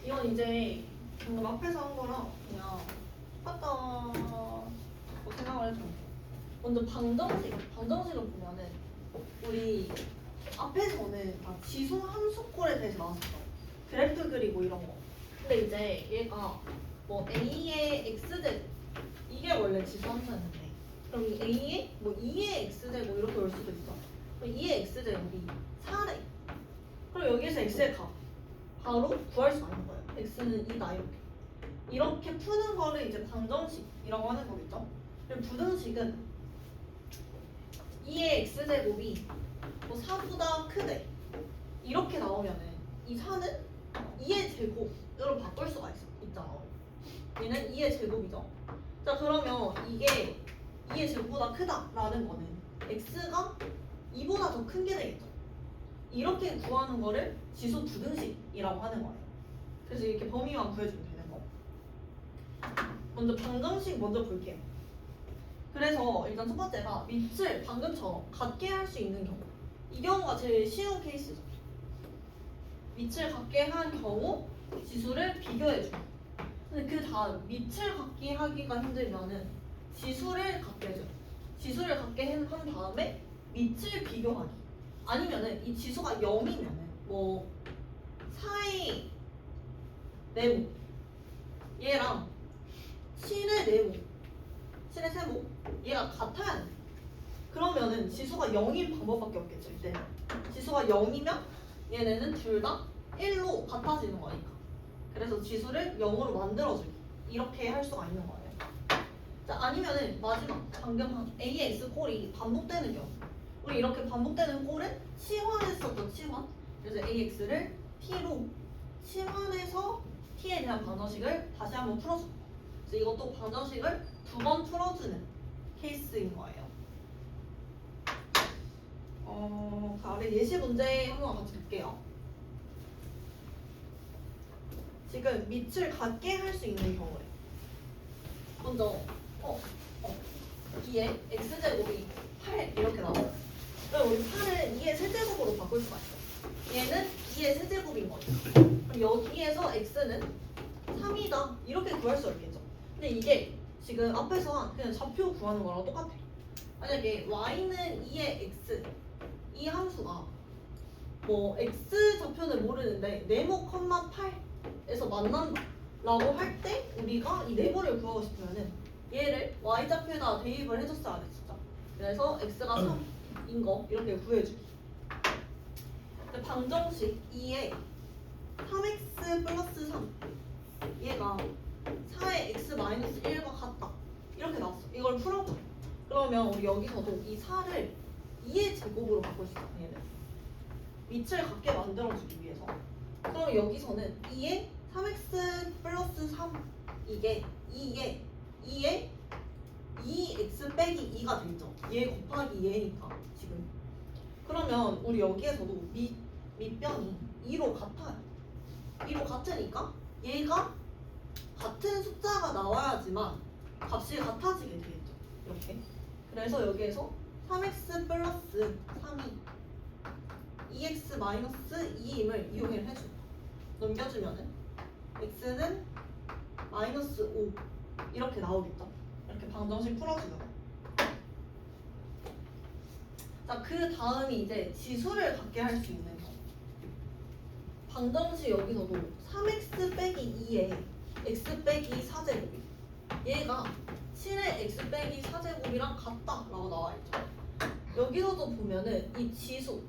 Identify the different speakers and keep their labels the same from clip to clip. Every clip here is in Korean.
Speaker 1: 이건 이제 방금 앞에서 한 거랑 그냥 똑같다고 생각을 해주면 돼요. 먼저 방정식을 보면은 우리 앞에서는 다 지수 함수꼴에 대해서 나왔었죠. 그래프 그리고 이런 거. 근데 이제 얘가 뭐 a의 x제곱 이게 원래 지수 함수였는데 그럼 이 a의 뭐 2의 x제곱 이렇게 올 수도 있어. 그럼 2의 x제곱이 4래. 그럼 여기에서 x의 값 바로 구할 수 있는 거예요. x는 2다 이렇게 푸는 거를 이제 방정식이라고 하는 거겠죠. 그리고 부등식은 2의 x제곱이 뭐 4보다 크대 이렇게 나오면은 이 4는 2의 제곱으로 바꿀 수가 있잖아. 얘는 2의 제곱이죠. 자 그러면 이게 2의 제곱보다 크다라는 거는 x가 2보다 더 큰 게 되겠죠. 이렇게 구하는 거를 지수 부등식이라고 하는 거예요. 그래서 이렇게 범위만 구해주면 되는 거. 먼저 방정식 먼저 볼게요. 그래서 일단 첫 번째가 밑을 방금처럼 같게 할 수 있는 경우. 이 경우가 제일 쉬운 케이스죠. 밑을 같게 한 경우 지수를 비교해줘. 근데 그 다음 밑을 같게 하기가 힘들면은 지수를 같게 해줘. 지수를 같게 한 다음에 밑을 비교하기. 아니면은 이 지수가 0이면은 뭐 4의 네모 얘랑 7의 네모 7의 세모 얘가 같아야 돼. 그러면은 지수가 0인 방법밖에 없겠죠. 이제 지수가 0이면 얘네는 둘 다 1로 같아지는 거니까. 그래서 지수를 0으로 만들어주기 이렇게 할 수가 있는 거예요. 자 아니면은 마지막 방금 한 AX 꼴이 반복되는 경우. 우리 이렇게 반복되는 꼴은 치환했었던 치환. 그래서 AX를 T로 치환해서 T에 대한 방정식을 다시 한번 풀어줘. 그래서 이것도 방정식을 2번 풀어주는 케이스인 거예요. 우리 예시 문제 한번 같이 볼게요. 지금 밑을 같게 할 수 있는 경우에 먼저 뒤에 x제곱이 8 이렇게 나와요. 그럼 우리 8을 2의 세제곱으로 바꿀 수가 있어. 얘는 2의 세제곱인 거죠. 그럼 여기에서 x는 3이다 이렇게 구할 수 있겠죠. 근데 이게 지금 앞에서 한 그냥 좌표 구하는 거랑 똑같아. 만약에 y는 2의 x 이 함수가 뭐 x 좌표는 모르는데 네모, 8에서 만난다 라고 할 때 우리가 이 네모를 구하고 싶으면은 얘를 y좌표에다 대입을 해줬어야 돼 진짜. 그래서 x가 3인 거 이렇게 구해주기. 방정식 2에 3x 플러스 3 얘가 4의 x 마이너스 1과 같다 이렇게 나왔어. 이걸 풀어줘. 그러면 우리 여기서도 이 4를 2의 제곱으로 바꿀 수 있어. 얘는 밑을 같게 만들어주기 위해서. 그럼 여기서는 2에 3x 플러스 3 이게 2에 2x 빼기 2가 되죠. 얘 곱하기 얘니까 지금. 그러면 우리 여기에서도 밑변이 2로 같아요. 2로 같으니까 얘가 같은 숫자가 나와야지만 값이 같아지게 되겠죠. 이렇게. 그래서 여기에서 3x 플러스 3이 2x 마이너스 2임을 이용을 해줘. 넘겨주면은 x는 마이너스 5 이렇게 나오겠죠. 이렇게 방정식 풀어주면. 자, 그 다음이 이제 지수를 갖게 할 수 있는 경우. 방정식 여기서도 3x 빼기 2에 x 빼기 4제곱이 얘가 7의 x 빼기 4제곱이랑 같다라고 나와있죠. 여기서도 보면은 이 지수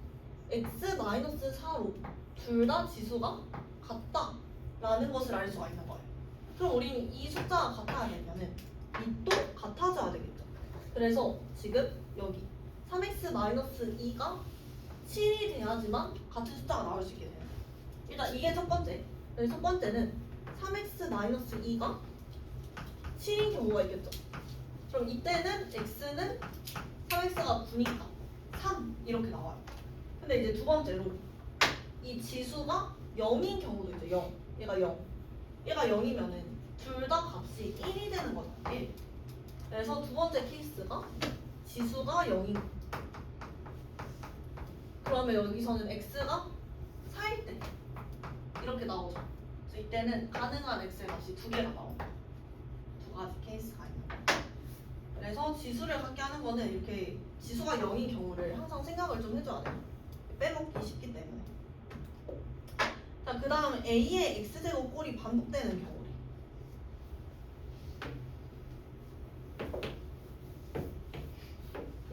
Speaker 1: x 마이너스 4로 둘 다 지수가 같다라는 것을 알 수가 있는 거예요. 그럼 우리는 이 숫자가 같아야 되면은 밑도 같아져야 되겠죠. 그래서 지금 여기 3x 마이너스 2가 7이 돼야지만 같은 숫자가 나올 수 있게 돼요. 일단 이게 첫 번째. 첫 번째는 3x 마이너스 2가 7인 경우가 있겠죠. 그럼 이때는 x는 3x가 9니까 3 이렇게 나와요. 근데 이제 두 번째로 이 지수가 0인 경우도 있죠. 0. 얘가 0. 얘가 0이면은 둘 다 값이 1이 되는 거죠. 1. 그래서 두 번째 케이스가 지수가 0인 거. 그러면 여기서는 x가 4일 때 이렇게 나오죠. 그래서 이때는 가능한 엑셀 값이 두 개가 나옵니다. 두 가지 케이스가 있는 거예요. 그래서 지수를 갖게 하는 거는 이렇게 지수가 0인 경우를 항상 생각을 좀 해줘야 돼요. 빼먹기 쉽기 때문에. 자, 그 다음 A의 X제곱 꼴이 반복되는 경우래.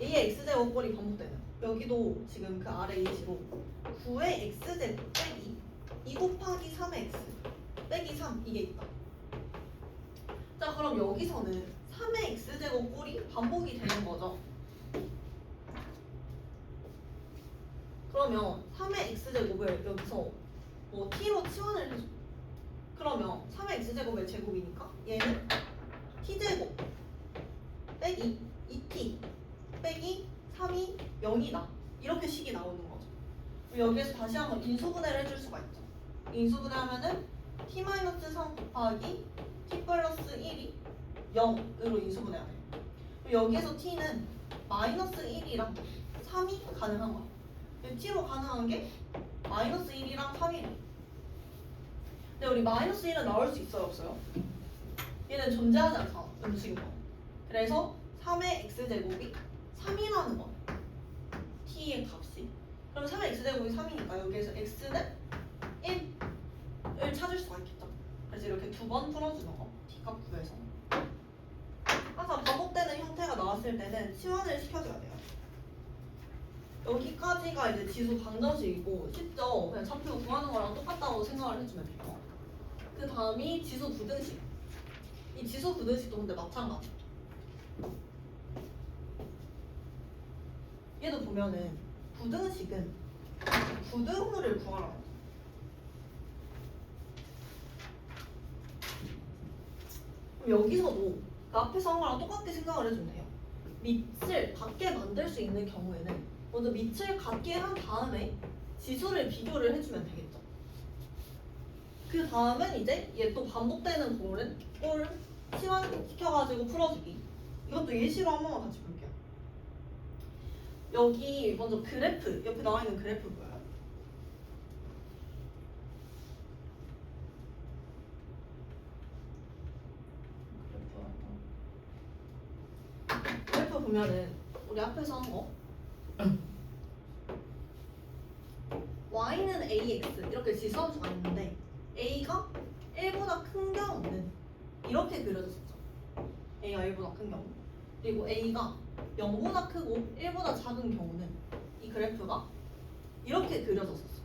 Speaker 1: A의 X제곱 꼴이 반복되는. 여기도 지금 그 아래 예시로 9의 X제곱 빼기 2 곱하기 3의 X 빼기 3 이게 있다. 자, 그럼 여기서는 3의 X제곱 꼴이 반복이 되는 거죠. 그러면 3의 X제곱을 여기서 뭐 T로 치환을 해줘. 그러면 3의 X제곱의 제곱이니까 얘는 T제곱 빼기 2T 빼기 3이 0이다. 이렇게 식이 나오는 거죠. 여기에서 다시 한번 인수분해를 해줄 수가 있죠. 인수분해하면은 T-3 곱하기 T 플러스 1이 0으로 인수분해야 돼요. 여기에서 T는 마이너스 1이랑 3이 가능한 거야. T로 가능한 게 마이너스 1이랑 3이래. 근데 우리 마이너스 1은 나올 수 있어요, 없어요? 얘는 존재하지 않잖아, 음식은. 그래서 3의 X제곱이 3이라는 거. T의 값이. 그럼 3의 X제곱이 3이니까 여기에서 X는 1을 찾을 수가 있겠죠. 그래서 이렇게 두 번 풀어주는 거. T값 구해서. 항상 반복되는 형태가 나왔을 때는 치환을 시켜줘야 돼요. 여기까지가 이제 지수 방정식이고 쉽죠? 그냥 좌표 구하는 거랑 똑같다고 생각을 해주면 돼요. 그 다음이 지수 부등식. 이 지수 부등식도 근데 마찬가지. 얘도 보면은 부등식은 부등호를 구하라고. 그럼 여기서도 그 앞에서 한 거랑 똑같게 생각을 해주면 돼요. 밑을 같게 만들 수 있는 경우에는 먼저 밑을 같게 한 다음에 지수를 비교를 해주면 되겠죠. 그 다음은 이제 얘 또 반복되는 꼴을 치환시켜가지고 풀어주기. 이것도 예시로 한 번만 같이 볼게요. 여기 먼저 그래프, 옆에 나와 있는 그래프 보여요? 그래프 보면은 우리 앞에서 한 거 y는 ax 이렇게 지수함수가 있는데 a가 1보다 큰 경우는 이렇게 그려졌었죠. a가 1보다 큰 경우. 그리고 a가 0보다 크고 1보다 작은 경우는 이 그래프가 이렇게 그려졌었어.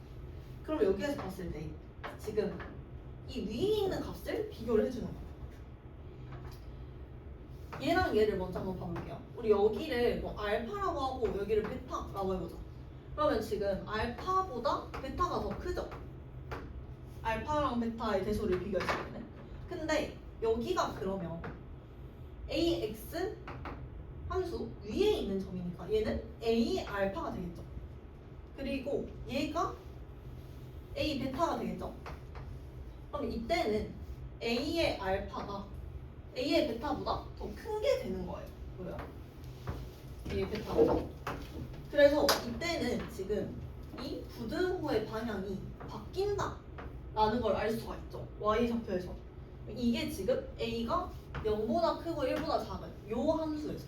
Speaker 1: 그럼 여기에서 봤을 때 지금 이 위에 있는 값을 비교를 해주는 거예요. 얘랑 얘를 먼저 한번 봐볼게요. 우리 여기를 뭐 알파라고 하고 여기를 베타라고 해보자. 그러면 지금 알파보다 베타가 더 크죠? 알파랑 베타의 대소를 비교했을 때는. 근데 여기가 그러면 ax 함수 위에 있는 점이니까 얘는 a 알파가 되겠죠. 그리고 얘가 a 베타가 되겠죠. 그럼 이때는 a의 알파가 a의 베타보다 더 큰 게 되는 거예요. 뭐요? a의 베타보다. 그래서 이때는 지금 이 부등호의 방향이 바뀐다 라는 걸 알 수가 있죠. y좌표에서. 이게 지금 a가 0보다 크고 1보다 작은 요 함수에서.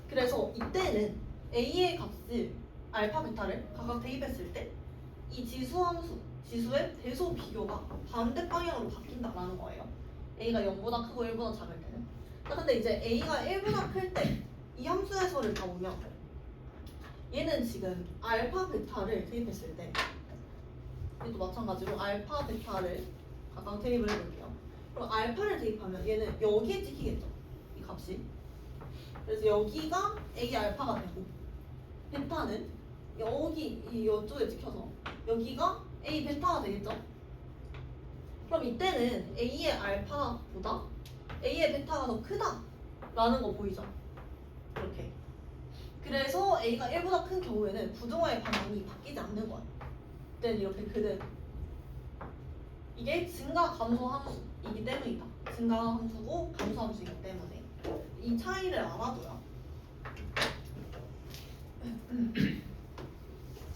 Speaker 1: 그래서 이때는 a의 값을 알파 베타를 각각 대입했을 때 이 지수함수, 지수의 대소 비교가 반대 방향으로 바뀐다라는 거예요. a가 0보다 크고 1보다 작을 때는. 근데 이제 a가 1보다 클 때 이 함수에서를 다 보면 얘는 지금 알파 베타를 대입했을 때 얘도 마찬가지로 알파 베타를 각각 대입을 해볼게요. 그럼 알파를 대입하면 얘는 여기에 찍히겠죠, 이 값이. 그래서 여기가 a 알파가 되고 베타는 여기 이쪽에 찍혀서 여기가 a 베타가 되겠죠. 그럼 이때는 a의 알파보다 a의 베타가 더 크다라는 거 보이죠? 이렇게. 그래서 a가 1보다 큰 경우에는 부등호의 방향이 바뀌지 않는 거예요. 이때는 이렇게 그대로. 이게 증가 감소 함수이기 때문이다. 증가 함수고 감소 함수이기 때문에 이 차이를 알아둬요.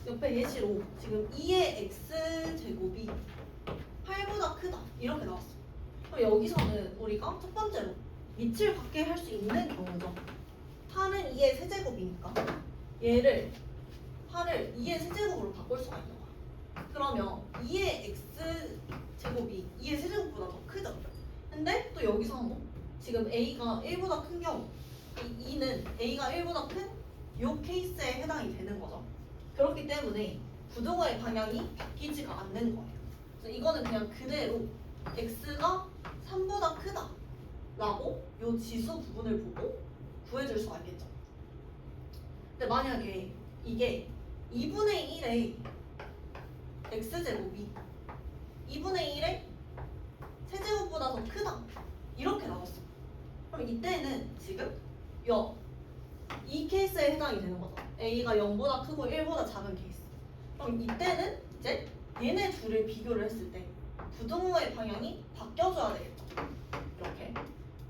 Speaker 1: 옆에 예시로 지금 2의 x제곱이 8보다 크다 이렇게 나왔어. 그럼 여기서는 우리가 첫 번째로 밑을 갖게 할 수 있는 경우죠. 8은 2의 세제곱이니까 얘를 8을 2의 세제곱으로 바꿀 수가 있는 거야. 그러면 2의 x제곱이 2의 세제곱보다 더 크죠. 근데 또 여기서 한번 지금 a가 1보다 큰 경우 이 2는 a가 1보다 큰 요 케이스에 해당이 되는 거죠. 그렇기 때문에 부등호의 방향이 바뀌지가 않는 거예요. 그래서 이거는 그냥 그대로 x가 3보다 크다 라고 요 지수 부분을 보고 구해줄 수가 있겠죠. 근데 만약에 이게 2분의 1의 x제곱이 2분의 1의 세제곱보다 더 크다 이렇게 나왔어. 그럼 이때는 지금 이 케이스에 해당이 되는 거죠. a가 0보다 크고 1보다 작은 케이스. 그럼 이때는 이제 얘네 둘을 비교를 했을 때 부등호의 방향이 바뀌어줘야 되겠죠. 이렇게.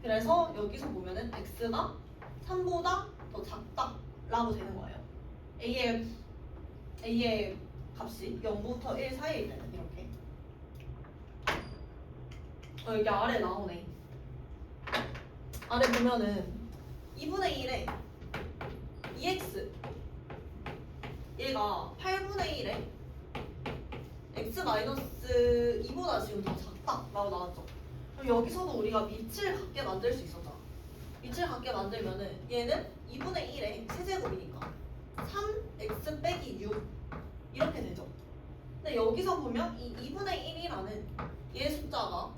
Speaker 1: 그래서 여기서 보면은 x가 3보다 더 작다라고 되는 거예요. a의 값이 0부터 1 사이일 때는 이렇게. 여기 아래 나오네. 아래 보면은 2분의 1에 2x 얘가 8분의 1에 x-2보다 지금 더 작다라고 나왔죠. 그럼 여기서도 우리가 밑을 같게 만들 수 있었잖아. 밑을 같게 만들면은 얘는 2분의 1의 세제곱이니까 3x 빼기 6 이렇게 되죠. 근데 여기서 보면 이 2분의 1이라는 얘 숫자가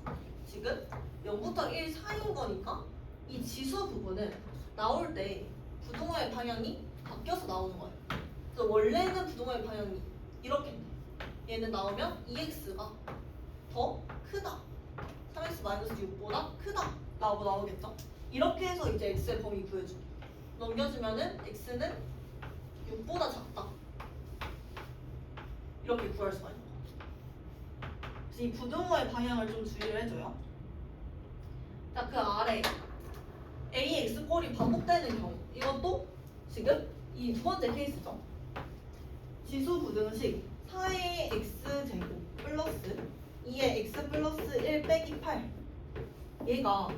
Speaker 1: 지금 0부터 1 사이인 거니까 이 지수 부분은 나올 때 부등호의 방향이 바뀌어서 나오는 거예요. 그래서 원래는 부등호의 방향이 이렇게 돼. 얘는 나오면 2x가 더 크다. 3x-6보다 크다 라고 나오겠죠. 이렇게 해서 이제 x의 범위 구해줘. 넘겨주면은 x는 6보다 작다. 이렇게 구할 수가 있는 거야. 그래서 이 부등호의 방향을 좀 주의를 해줘요. 자, 그 아래 ax 꼴이 반복되는 경우 이것도 지금 이 두 번째 케이스죠. 지수 부등식 4의 x제곱 플러스 2의 x 플러스 1 빼기 8 얘가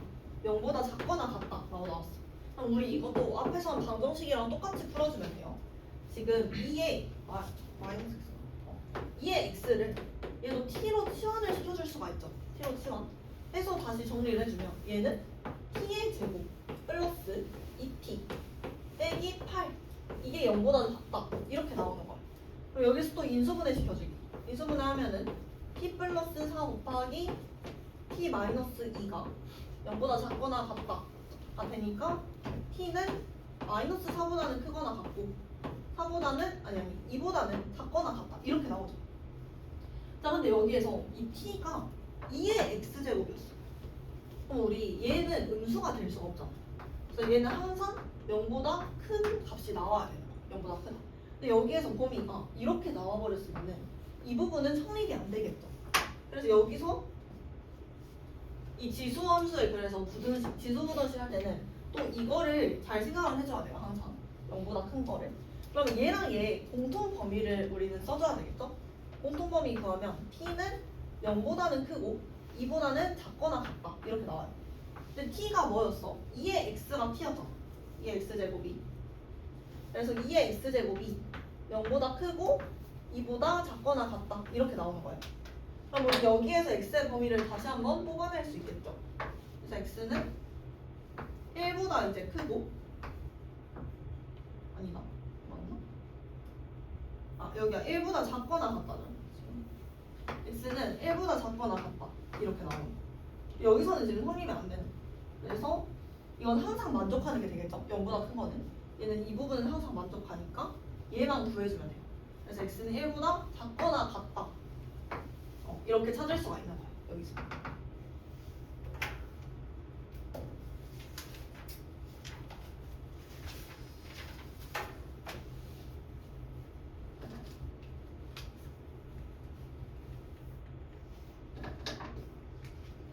Speaker 1: 0보다 작거나 같다 라고 나왔어. 그럼 우리 이것도 앞에서는 방정식이랑 똑같이 풀어주면 돼요. 지금 2의 마이너스 x 2의 x를 얘도 t로 치환을 시켜줄 수가 있죠. t로 치환 해서 다시 정리를 해주면 얘는 t의 제곱 플러스 2t 빼기 8 이게 0보다 작다 이렇게 나오는 거예요. 그리고 여기서 또 인수분해 시켜주기. 인수분해 하면은 t 플러스 4 곱하기 t 마이너스 2가 0보다 작거나 같다가 되니까 t는 마이너스 4보다는 크거나 같고 4보다는 아니 2보다는 작거나 같다 이렇게 나오죠. 자, 근데 여기에서 이 t가 2의 x제곱이었어. 그럼 우리 얘는 음수가 될 수가 없잖아. 그래서 얘는 항상 0보다 큰 값이 나와야 돼요. 0보다 크다. 근데 여기에서 범위가 이렇게 나와버렸으면 이 부분은 성립이 안 되겠죠. 그래서 여기서 이 지수 함수에 그래서 부등식, 지수 부등식 할 때는 또 이거를 잘 생각을 해줘야 돼요. 항상 0보다 큰 거를. 그러면 얘랑 얘 공통 범위를 우리는 써줘야 되겠죠? 공통 범위 그러면 t는 0보다는 크고 2보다는 작거나 같다 이렇게 나와요. 근데 t가 뭐였어? 2의 x가 t였잖아. 2의 x제곱이. 그래서 2의 x제곱이 0보다 크고 2보다 작거나 같다 이렇게 나오는 거예요. 그럼 우리 여기에서 x의 범위를 다시 한번 뽑아낼 수 있겠죠. 그래서 x는 1보다 이제 크고 아니다 맞나? 아 여기가 1보다 작거나 같다잖아. x는 1보다 작거나 같다 이렇게 나오는 거. 여기서는 지금 성립이 안 되는 거. 그래서 이건 항상 만족하는 게 되겠죠. 0보다 큰 거는 얘는 이 부분은 항상 만족하니까 얘만 구해주면 돼요. 그래서 x는 1보다 작거나 같다 이렇게 찾을 수가 있는 거예요. 여기서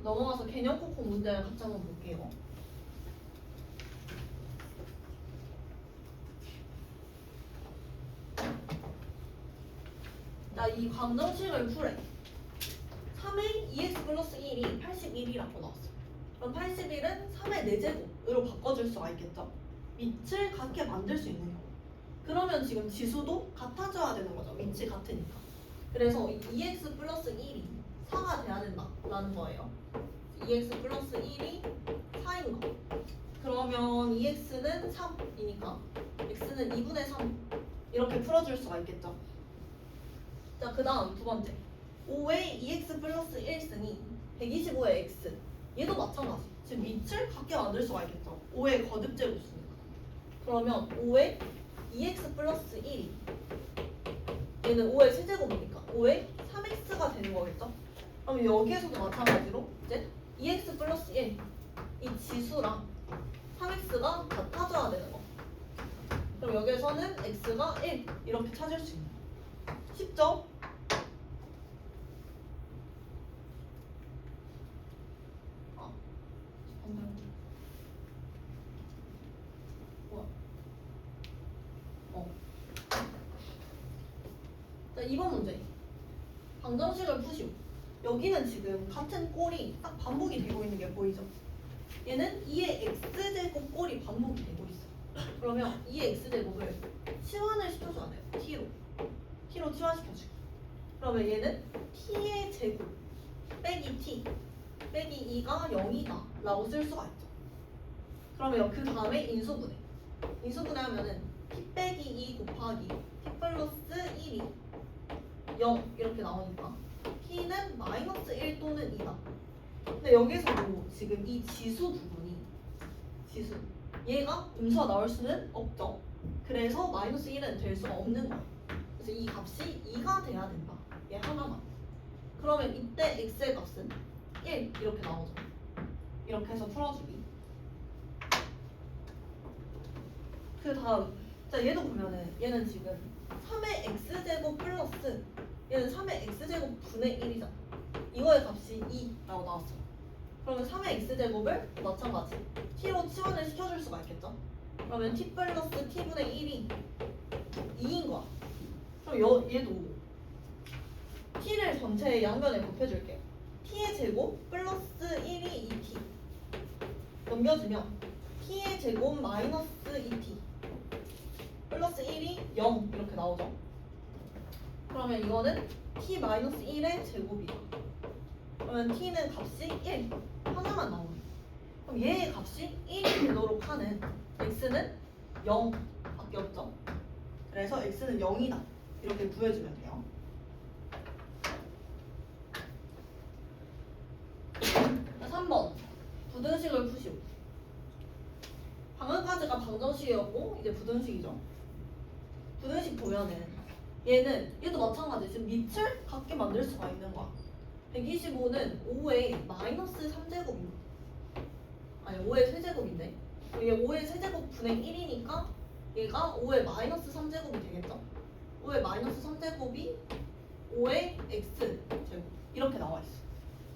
Speaker 1: 넘어가서 개념 코코 문제를 같이 한번 볼게요. 이 방정식을 풀에 3의 2x 플러스 1이 81이라고 나왔어. 그럼 81은 3의 4제곱으로 바꿔줄 수가 있겠죠. 밑을 같게 만들 수 있는 경우. 그러면 지금 지수도 같아져야 되는 거죠. 밑이 같으니까. 그래서 이 2x 플러스 1이 4가 돼야 된다라는 거예요. 2x 플러스 1이 4인 거. 그러면 2x는 3이니까 x는 2분의 3 이렇게 풀어줄 수가 있겠죠. 자, 그 다음 두 번째 5의 2x 플러스 1승이 125의 x. 얘도 마찬가지. 지금 밑을 같게 만들 수가 있겠죠. 5의 거듭제곱수니까. 그러면 5의 2x 플러스 1이 얘는 5의 세제곱이니까 5의 3x가 되는 거겠죠. 그럼 여기에서도 마찬가지로 이제 2x 플러스 1 이 지수랑 3x가 같아져야 되는 거. 그럼 여기에서는 x가 1 이렇게 찾을 수 있는 거. 쉽죠? 자, 2번 문제. 방정식을 푸시오. 여기는 지금 같은 꼴이 딱 반복이 되고 있는 게 보이죠? 얘는 2의 x제곱 꼴이 반복이 되고 있어. 그러면 2의 x제곱을 치환을 시켜줘야 돼요. t로 치환시켜주기. 그러면 얘는 t의 제곱 빼기 t 빼기 2가 0이다 라고 쓸 수가 있죠. 그러면 그 다음에 인수분해 하면은 t 빼기 2 곱하기 t 플러스 1이 0 이렇게 나오니까 t는 마이너스 1 또는 2다. 근데 여기서도 지금 이 지수 부분이 얘가 음수가 나올 수는 없죠. 그래서 마이너스 1은 될 수가 없는 거예요. 그래서 이 값이 2가 돼야 된다. 얘 하나만. 그러면 이때 x의 값은 1 이렇게 나오죠. 이렇게 해서 풀어주기. 그 다음 자, 얘도 보면은 얘는 지금 3의 x제곱 플러스 얘는 3의 x제곱 분의 1이잖아. 이거의 값이 2라고 나왔어. 그러면 3의 x제곱을 마찬가지 t로 치환을 시켜줄 수가 있겠죠. 그러면 t 플러스 t분의 1이 2인 거야. 그럼 얘도 t를 전체 양면에 곱해줄게요. t의 제곱 플러스 1이 2t 넘겨주면 t의 제곱 마이너스 2t 플러스 1이 0 이렇게 나오죠. 그러면 이거는 t 마이너스 1의 제곱이다. 그러면 t는 값이 1 하나만 나오네. 그럼 얘의 값이 1이 되도록 하는 x는 0 바뀌었죠. 그래서 x는 0이다 이렇게 구해주면 돼요. 자, 3번 부등식을 푸시오. 방금까지가 방정식이었고 이제 부등식이죠. 부등식 보면은 얘도 마찬가지. 지금 밑을 같게 만들 수가 있는 거야. 125는 5의 마이너스 3제곱입니다. 아니 5의 세제곱인데 얘 5의 세제곱 분의 1이니까 얘가 5의 마이너스 3제곱이 되겠죠? 5의 마이너스 3제곱이 5의 x제곱 이렇게 나와 있어.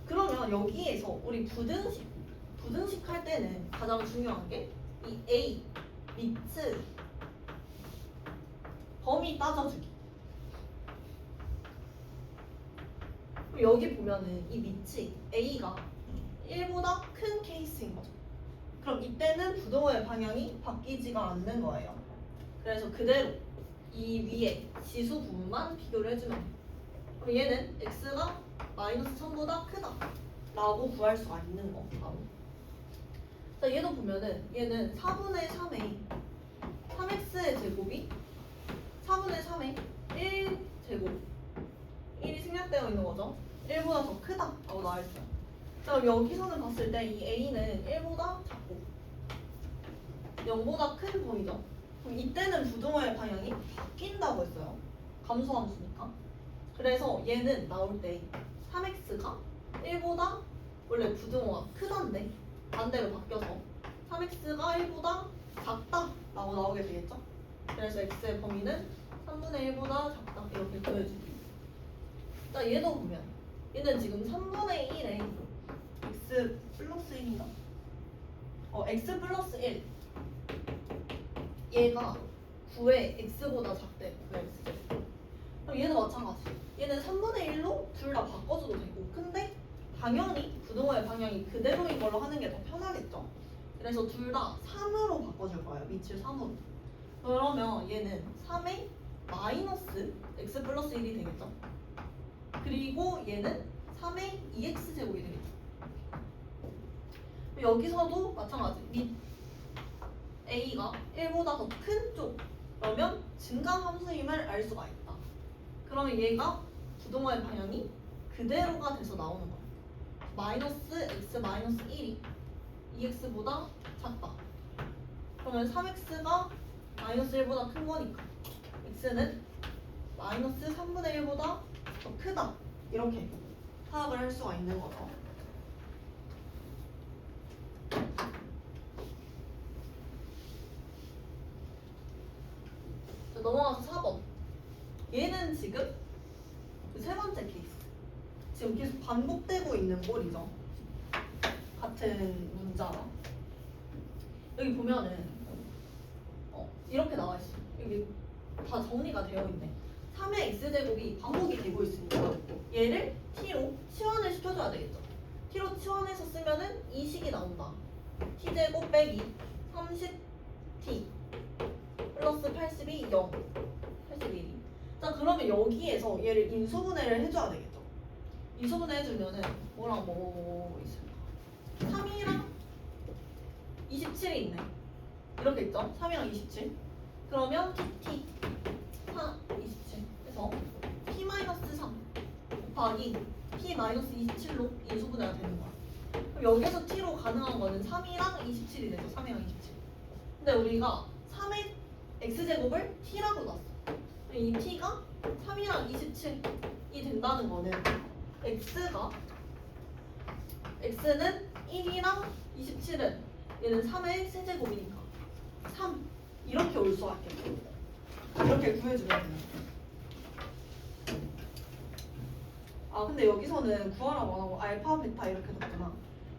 Speaker 1: 그러면 여기에서 우리 부등식 할 때는 가장 중요한 게 이 a 밑을 범위 따져주기. 여기 보면은 이 밑이 a가 1보다 큰 케이스인 거죠. 그럼 이때는 부등호의 방향이 바뀌지가 않는 거예요. 그래서 그대로 이 위에 지수 부분만 비교를 해주면 돼요. 그럼 얘는 x가 마이너스 3보다 크다 라고 구할 수가 있는 거. 바로. 자, 얘도 보면은 얘는 4분의 3의 3x의 제곱이 4분의 3의 1제곱 1이 생략되어 있는 거죠. 1보다 더 크다 라고 나와있어요. 자, 그럼 여기서는 봤을 때 이 a는 1보다 작고 0보다 큰 범위죠. 그럼 이때는 부등호의 방향이 바뀐다고 했어요. 감소함수니까. 그래서 얘는 나올 때 3x가 1보다 원래 부등호가 크던데 반대로 바뀌어서 3x가 1보다 작다 라고 나오게 되겠죠. 그래서 x의 범위는 3분의 1보다 작다 이렇게 보여주기. 자, 얘도 보면 얘는 지금 3분의 1에 x 플러스 1인가? x 플러스 1 얘가 9의 x보다 작대. 9의 x제곱. 그럼 얘도 마찬가지. 얘는 3분의 1로 둘 다 바꿔줘도 되고, 근데 당연히 부동호의 방향이 그대로인 걸로 하는 게 더 편하겠죠. 그래서 둘 다 3으로 바꿔줄 거예요. 밑을 3으로. 그러면 얘는 3의 마이너스 x 플러스 1이 되겠죠. 그리고 얘는 3의 2x 제곱이 되겠죠. 여기서도 마찬가지. 밑 a가 1보다 더 큰 쪽. 그러면 증가함수임을 알 수가 있다. 그러면 얘가 부동호의 방향이 그대로가 돼서 나오는 거야. 마이너스 x 마이너스 1이 2x보다 작다. 그러면 3x가 마이너스 1보다 큰 거니까 x는 마이너스 3분의 1보다 더 크다. 이렇게 파악을 할 수가 있는 거죠. 자, 넘어가서 4번. 얘는 지금 그 세 번째 케이스. 지금 계속 반복되고 있는 꼴이죠. 같은 문자랑. 여기 보면은 이렇게 나와 있어. 여기 다 정리가 되어 있네. 3의 x제곱이 반복이 되고 있으니까 얘를 t로 치환을 시켜줘야 되겠죠. t로 치환해서 쓰면은 이 식이 나온다. t제곱 빼기 30t 플러스 82 0 81이. 자, 그러면 여기에서 얘를 인수분해를 해줘야 되겠죠. 인수분해 해주면은 뭐랑 뭐 있을까? 3이랑 27이 있네. 이렇게 있죠? 3이랑 27. 그러면 pt 4, 27 해서 p-3 곱하기 p-27로 인수분해가 되는 거야. 그럼 여기서 t로 가능한 거는 3이랑 27이 되죠. 3이랑 27. 근데 우리가 3의 x제곱을 t라고 놨어. 이 t가 3이랑 27이 된다는 거는 x는 1이랑 27은 얘는 3의 세제곱이니까 3 이렇게 올 수가 있겠죠. 이렇게 구해주면 돼요. 아, 근데 여기서는 구하라고 안 하고 알파 베타 이렇게 뒀구나.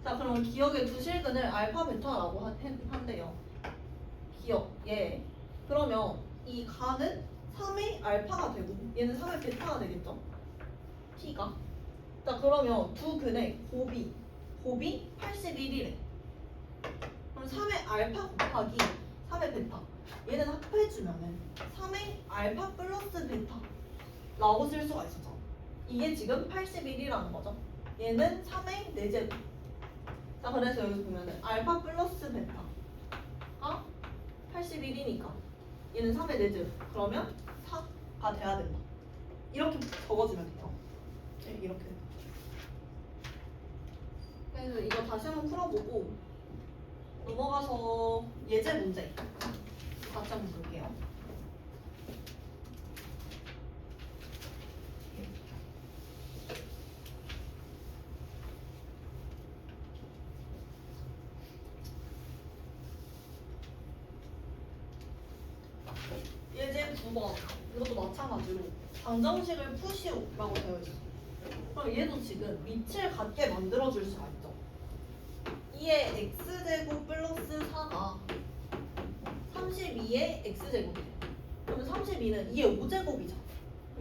Speaker 1: 자, 그럼 기억의 두 실근을 알파 베타라고 한대요. 기억 예. 그러면 이 가는 3의 알파가 되고 얘는 3의 베타가 되겠죠. t가. 자, 그러면 두 근의 곱이 81이래. 그럼 3의 알파 곱하기 3의 베타. 얘는 합해주면은 3의 알파 플러스 베타 라고 쓸 수가 있었죠. 이게 지금 81이라는 거죠. 얘는 3의 4제곱. 자, 그래서 여기 보면은 알파 플러스 베타가 81이니까 얘는 3의 4제곱. 그러면 4가 돼야 된다. 이렇게 적어주면 돼요. 네, 이렇게. 그래서 이거 다시 한번 풀어보고 넘어가서 예제 문제 같이 한번 볼게요. 예제 9번. 이것도 마찬가지로 방정식을 푸시오라고 되어 있어. 그럼 얘도 지금 밑을 같게 만들어줄 수가 있죠. 2의 x제곱 플러스 4가 32의 x제곱이래. 그러면 32는 2의 5제곱이죠.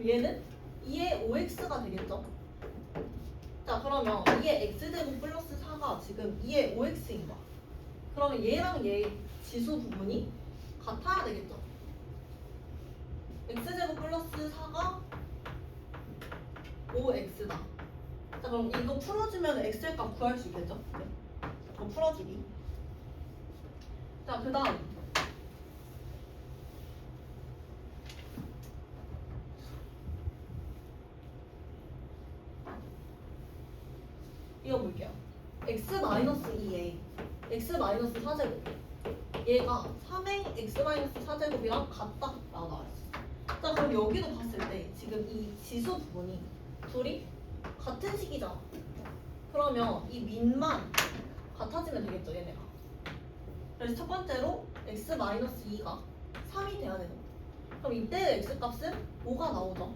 Speaker 1: 얘는 2의 5x가 되겠죠. 자, 그러면 2의 x제곱 플러스 4가 지금 2의 5x인 거야. 그러면 얘랑 얘 지수 부분이 같아야 되겠죠. x제곱 플러스 4가 5x다. 자, 그럼 이거 풀어주면 x의 값 구할 수 있겠죠? 네. 이거 풀어주기. 자, 그 다음 이거 볼게요. x-2에 x-4제곱 얘가 3의 x-4제곱이랑 같다 라고 나와있어. 자, 그럼 여기도 봤을 때 지금 이 지수 부분이 둘이 같은 식이잖아. 그러면 이 밑만 같아지면 되겠죠, 얘네가. 그래서 첫 번째로 x-2가 3이 돼야 되는 거야. 그럼 이때의 x값은 5가 나오죠.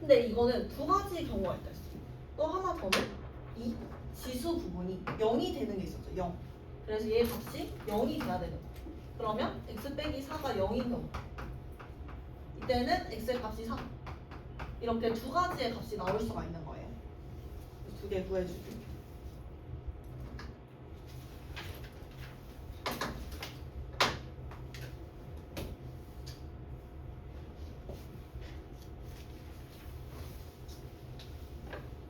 Speaker 1: 근데 이거는 두 가지 경우가 있다 했어. 또 하나 더는 이 지수 부분이 0이 되는 게 있었죠. 0. 그래서 얘 값이 0이 돼야 되는 거야. 그러면 x 빼기 4가 0인 경우 이때는 x의 값이 4. 이렇게 두 가지의 값이 나올 수가 있는 거예요. 두 개 구해주기.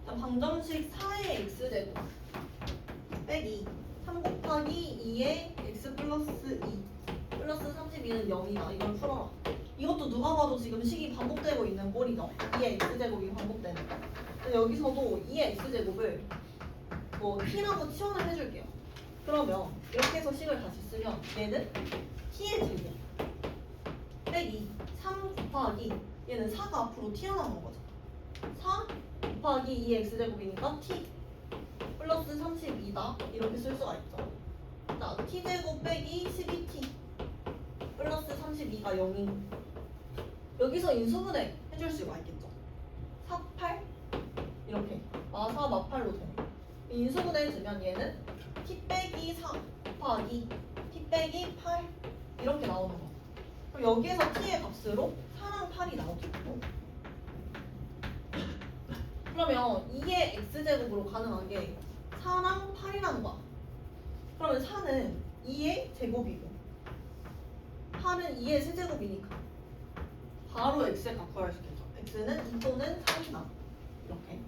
Speaker 1: 방정식 4의 x제곱 빼기 3 곱하기 2의 x 플러스 2 플러스 32는 0이다. 이걸 풀어라. 이것도 누가 봐도 지금 식이 반복되고 있는 꼴이죠. 2의 x제곱이 반복되는 거. 근데 여기서도 2의 x제곱을 뭐 t라고 치환을 해줄게요. 그러면 이렇게 해서 식을 다시 쓰면 얘는 t의 제곱 빼기 3 곱하기 얘는 4가 앞으로 튀어나온 거죠. 4 곱하기 2의 x제곱이니까 t 플러스 32다. 이렇게 쓸 수가 있죠. 자, t제곱 빼기 12t 플러스 32가 0인 여기서 인수분해 해줄 수가 있겠죠. 4, 8 이렇게 마사 마팔로 되는 인수분해 해주면 얘는 t 빼기 4 곱하기 t 빼기 8 이렇게 나오는 거. 그럼 여기에서 t의 값으로 4랑 8이 나오죠. 그러면 2의 x제곱으로 가능한 게 4랑 8이라는 거야. 그러면 4는 2의 제곱이고 8은 2의 세제곱이니까 바로 x의 값 구할 수 있겠죠. x는 2 또는 3이다. 이렇게.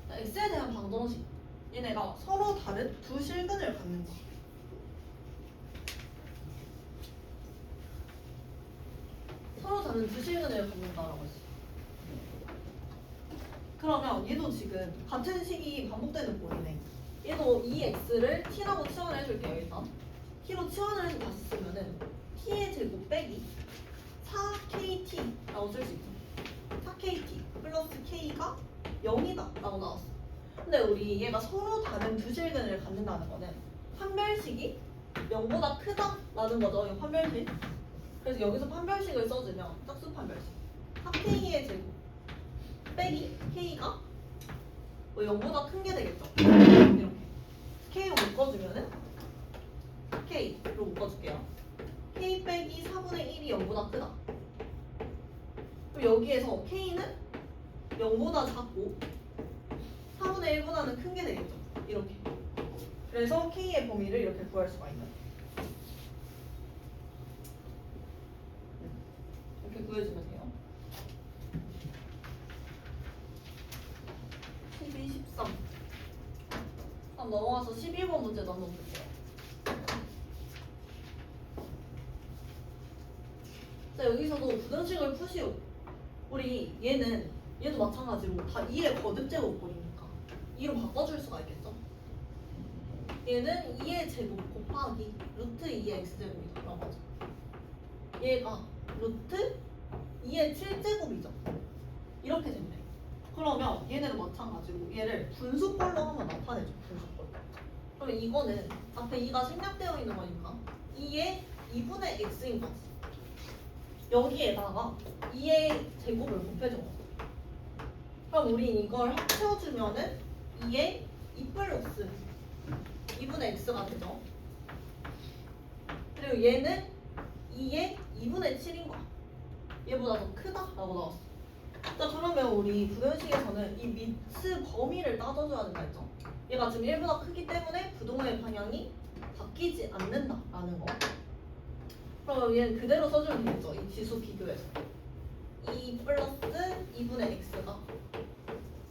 Speaker 1: 자, x에 대한 방정식. 얘네가 서로 다른 두 실근을 갖는 거야. 서로 다른 두 실근을 갖는다라고 했어. 그러면 얘도 지금 같은 식이 반복되는 꼴이네. 얘도 이 x를 t라고 치환을 해줄게요. 일단 t로 치환을 해서 다시 쓰면은 t의 제곱 빼기 4kt라고 쓸 수 있죠. 4kt 플러스 k가 0이다 라고 나왔어. 근데 우리 얘가 서로 다른 두 실근을 갖는다는 거는 판별식이 0보다 크다라는 거죠. 이 판별식. 그래서 여기서 판별식을 써주면 짝수 판별식 4k의 제곱 빼기 k가 뭐 0보다 큰 게 되겠죠. 이렇게 k로 묶어주면은 k로 묶어줄게요. k 빼기 4분의 1이 0보다 크다. 그럼 여기에서 k는 0보다 작고 4분의 1보다는 큰 게 되겠죠. 이렇게. 그래서 k의 범위를 이렇게 구할 수가 있는. 이렇게 구해주면 돼요. 12, 13. 그럼 넘어가서 11번 문제도 한번 볼게요. 자, 여기서도 부등식을 푸시오. 우리 얘도 마찬가지로 다 2의 거듭제곱꼴이니까 2로 바꿔줄 수가 있겠죠. 얘는 2의 제곱 곱하기 루트 2의 x제곱이라고 하죠. 얘가 루트 2의 7제곱이죠. 이렇게 됐네. 그러면 얘네는 마찬가지로 얘를 분수꼴로 한번 나타내줘. 분수꼴. 그러면 이거는 앞에 2가 생략되어 있는 거니까 2의 2분의 x인 거지. 여기에다가 2의 제곱을 곱해준 거죠. 그럼 우린 이걸 합쳐주면은 2의 2 플러스 2분의 x가 되죠. 그리고 얘는 2의 2분의 7인 거야. 얘보다 더 크다라고 나왔어. 자, 그러면 우리 부등식에서는 이 밑의 범위를 따져줘야 된다 했죠. 얘가 지금 1보다 크기 때문에 부동의 방향이 바뀌지 않는다라는 거. 그럼 얘는 그대로 써주면 되겠죠. 이 지수 비교해서 2 플러스 2분의 x가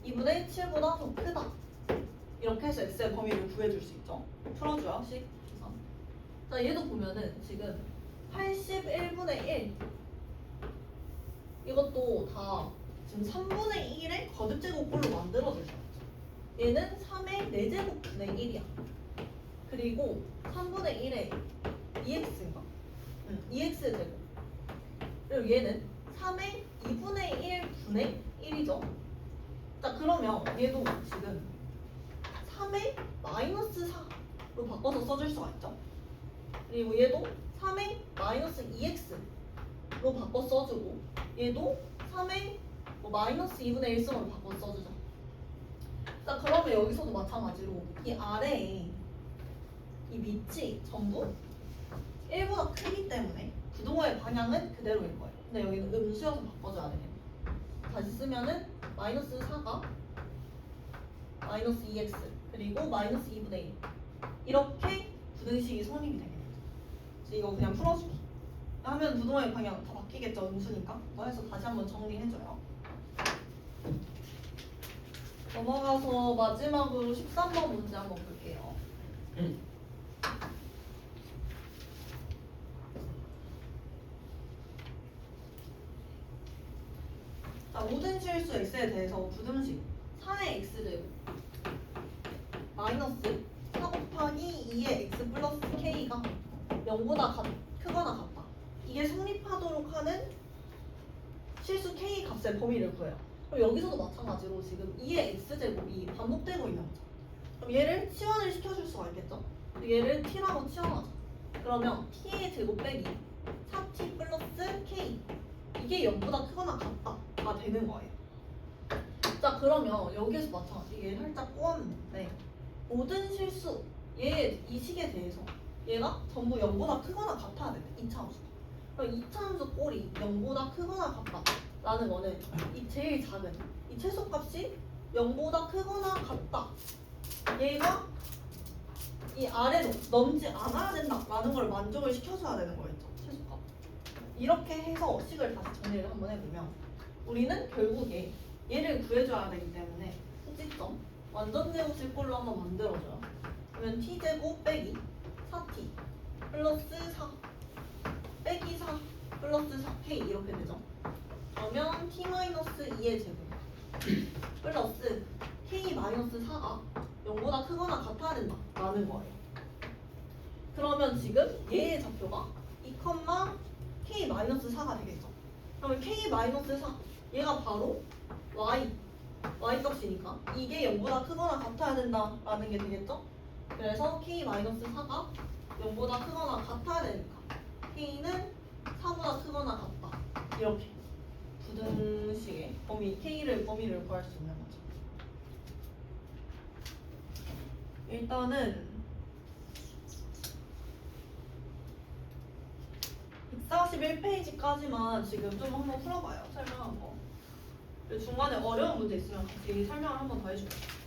Speaker 1: 2분의 7보다 더 크다. 이렇게 해서 x의 범위를 구해줄 수 있죠. 풀어줘요. 식 계산. 자, 얘도 보면은 지금 81분의 1 이것도 다 지금 3분의 1의 거듭제곱꼴로 만들어질 수 있죠. 얘는 3의 4제곱분의 1이야. 그리고 3분의 1의 2x인가? 2x제곱. 그리고 얘는 3의 2분의 1분의 1이죠. 자, 그러면 얘도 지금 3의 마이너스 4로 바꿔서 써줄 수가 있죠. 그리고 얘도 3의 마이너스 2x로 바꿔 써주고 얘도 3의 마이너스 2분의 1승으로 바꿔 써주자. 자 그러면 여기서도 마찬가지로 이 아래에 이 밑이 전부 1보다 크기 때문에 부등호의 방향은 그대로인 거예요. 근데 여기는 음수여서 바꿔줘야 되겠네. 다시 쓰면은 마이너스 4가 마이너스 2x 그리고 마이너스 2분의 1 이렇게 부등식이 성립이 되겠네요. 그래서 이거 그냥 풀어주기 하면 부등호의 방향 다 바뀌겠죠. 음수니까. 그래서 다시 한번 정리해줘요. 넘어가서 마지막으로 13번 문제 한번 볼게요. 자, 모든 실수 x에 대해서 부등식 4의 x제곱 마이너스 4 곱하기 2의 x 플러스 k가 0보다 크거나 같다. 이게 성립하도록 하는 실수 k 값의 범위를 구해요. 그럼 여기서도 마찬가지로 지금 2의 x제곱이 반복되고 있는 거죠. 그럼 얘를 치환을 시켜줄 수가 있겠죠? 얘를 t라고 치환하자. 그러면 t의 제곱 빼기 4t 플러스 k 이게 0보다 크거나 같다가 되는 거예요. 자 그러면 여기에서 마찬가지 얘 살짝 꼬았는데 모든 실수 이 식에 대해서 얘가 전부 0보다 크거나 같아야 돼. 2차 함수. 그럼 2차 함수 꼴이 0보다 크거나 같다라는 거는 이 제일 작은 이 최소값이 0보다 크거나 같다. 얘가 이 아래로 넘지 않아야 된다라는 걸 만족을 시켜줘야 되는 거겠죠. 최소값. 이렇게 해서 식을 다시 정리를 한번 해보면 우리는 결국에 얘를 구해줘야 되기 때문에 꼭지점 완전제곱식 꼴로 한번 만들어줘요. 그러면 t제곱 빼기 4t 플러스 4 빼기 4 플러스 4k 이렇게 되죠. 그러면 t-2의 제곱 플러스 k-4가 0보다 크거나 같아야 된다라는 거예요. 그러면 지금 얘의 좌표가 2, k-4가 되겠죠. 그러면 k-4 얘가 바로 y 값이니까 이게 0보다 크거나 같아야 된다라는 게 되겠죠. 그래서 k-4가 0보다 크거나 같아야 되니까 k는 4보다 크거나 같다. 이렇게 부등식의 범위를 구할 수 있는 거죠. 일단은 141페이지까지만 지금 좀 한번 풀어봐요. 설명한 거. 중간에 어려운 문제 있으면 같이 설명을 한번 더 해줄게요.